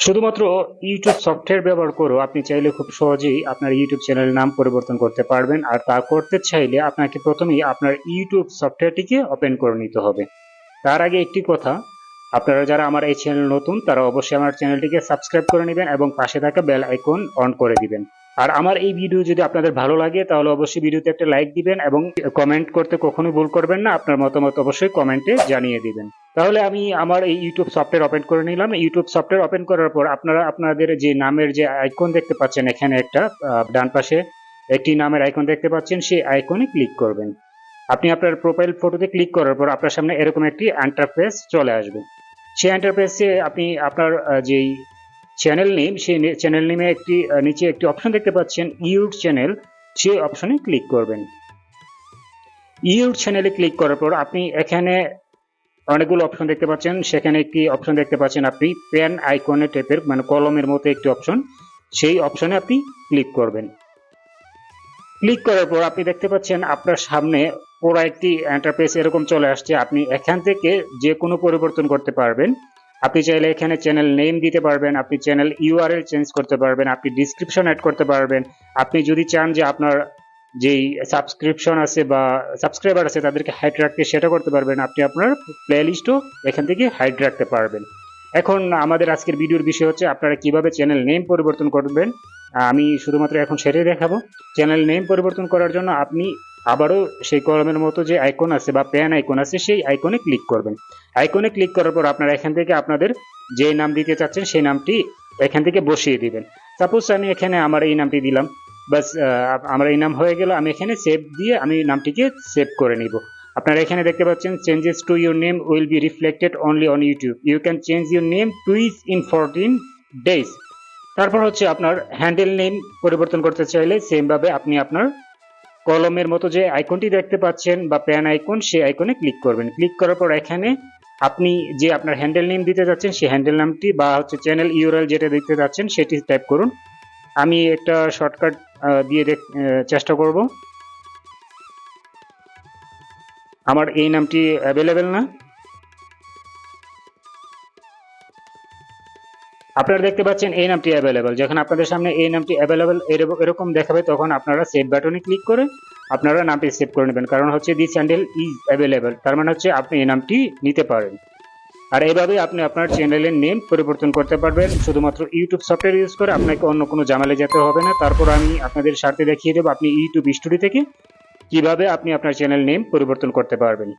শুধুমাত্র YouTube software ব্যবহার করে আপনি চাইলে খুব সহজেই আপনার ইউটিউব চ্যানেলের নাম পরিবর্তন করতে পারবেন। আর তা করতে চাইলে আপনাকে প্রথমেই আপনার ইউটিউব সফটওয়্যারটিকে ওপেন করে নিতে হবে। তার আগে একটি কথা, আপনারা যারা আমার এই চ্যানেল নতুন তারা অবশ্যই আমার চ্যানেলটিকে সাবস্ক্রাইব করে নেবেন এবং পাশে থাকা বেল আইকন অন করে দিবেন। আর আমার এই ভিডিও যদি আপনাদের ভালো লাগে তাহলে অবশ্যই ভিডিওতে একটা লাইক দিবেন এবং কমেন্ট করতে কখনোই ভুল করবেন না। আপনার মতামত অবশ্যই কমেন্টে জানিয়ে দিবেন। তাহলে আমি আমার এই ইউটিউব সফটওয়্যার ওপেন করে নিলাম। ইউটিউব সফটওয়্যার ওপেন করার পর আপনারা আপনাদের যে নামের যে আইকন দেখতে পাচ্ছেন, এখানে একটা ডান পাশে একটি নামের আইকন দেখতে পাচ্ছেন, সেই আইকনে ক্লিক করবেন। আপনি আপনার প্রোফাইল ফটোতে ক্লিক করার পর আপনার সামনে এরকম একটি ইন্টারফেস চলে আসবে। সেই ইন্টারফেসে আপনি আপনার যেই চ্যানেল নেম, সেই চ্যানেল নেমে একটি নিচে একটি অপশন দেখতে পাচ্ছেন ইউর চ্যানেল, সেই অপশনে ক্লিক করবেন। ইউর চ্যানেলে ক্লিক করার পর আপনি এখানে অনেকগুলো অপশন দেখতে পাচ্ছেন। সেখানে একটি অপশন দেখতে পাচ্ছেন আপনি পেন আইকনের টাইপের, মানে কলমের মতো একটি অপশন, সেই অপশনে আপনি ক্লিক করবেন। ক্লিক করার পর আপনি দেখতে পাচ্ছেন আপনার সামনে পুরো একটি ইন্টারফেস এরকম চলে আসছে। আপনি এখান থেকে যে কোনো পরিবর্তন করতে পারবেন। আপনি চাইলে এখানে চ্যানেল নেম দিতে পারবেন, আপনি চ্যানেল ইউআরএল চেঞ্জ করতে পারবেন, আপনি ডিসক্রিপশন অ্যাড করতে পারবেন। আপনি যদি চান যে আপনার যেই সাবস্ক্রিপশন আছে বা সাবস্ক্রাইবার আছে তাদেরকে হাইড রাখতে, সেটা করতে পারবেন। আপনি আপনার প্লেলিস্টও এখান থেকে হাইড রাখতে পারবেন। এখন আমাদের আজকের ভিডিওর বিষয় হচ্ছে আপনারা কিভাবে চ্যানেল নেম পরিবর্তন করবেন। আমি শুধুমাত্র এখন সেটাই দেখাবো। চ্যানেল নেম পরিবর্তন করার জন্য আপনি আবারও সেই কলমের মতো যে আইকন আছে বা পেন আইকন আছে, সেই আইকনে ক্লিক করবেন। আইকনে ক্লিক করার পর আপনারা এখান থেকে আপনাদের যে নাম দিতে চাচ্ছেন সেই নামটি এখান থেকে বসিয়ে দিবেন। সাপোজ আমি এখানে আমার এই নামটি দিলাম, বাস আমার এই নাম হয়ে গেল। আমি এখানে সেভ দিয়ে আমি নামটিকে সেভ করে নিব। আপনারা এখানে দেখতে পাচ্ছেন changes to your name will be reflected only on YouTube, you can change your name twice in 14 days। তারপর হচ্ছে আপনার হ্যান্ডেল নেম পরিবর্তন করতে চাইলে সেম ভাবে আপনি আপনার কলমের মতো যে আইকনটি দেখতে পাচ্ছেন বা প্যান আইকন, সেই আইকনে ক্লিক করবেন। ক্লিক করার পর এখানে আপনি যে আপনার হ্যান্ডেল নেম দিতে যাচ্ছেন সেই হ্যান্ডেল নামটি বা হচ্ছে চ্যানেল ইউআরএল যেটা দিতে যাচ্ছেন সেটি টাইপ করুন। আমি একটা শর্টকাট দিয়ে চেষ্টা করব। আমার এই নামটি অ্যাভেলেবেল না। আপনারা দেখতে পাচ্ছেন এই নামটি অ্যাভেলেবেল। যখন আপনাদের সামনে এই নামটি অ্যাভেলেবেল এরকম দেখাবে, তখন আপনারা সেভ বাটনে ক্লিক করে আপনারা নামটি সেভ করে নেবেন। কারণ হচ্ছে দিস হ্যান্ডেল ইজ অ্যাভেলেবেল, তার মানে হচ্ছে আপনি এই নামটি নিতে পারেন। আর এইভাবে আপনি আপনার চ্যানেলের নেম পরিবর্তন করতে পারবেন শুধুমাত্র ইউটিউব সফটওয়্যার ইউজ করে। আপনাকে অন্য কোনো ঝামেলা যেতে হবে না। তারপর আমি আপনাদের স্বার্থে দেখিয়ে দেবো আপনি ইউটিউব স্টুডিও থেকে কিভাবে আপনি আপনার চ্যানেল নেম পরিবর্তন করতে পারবেন।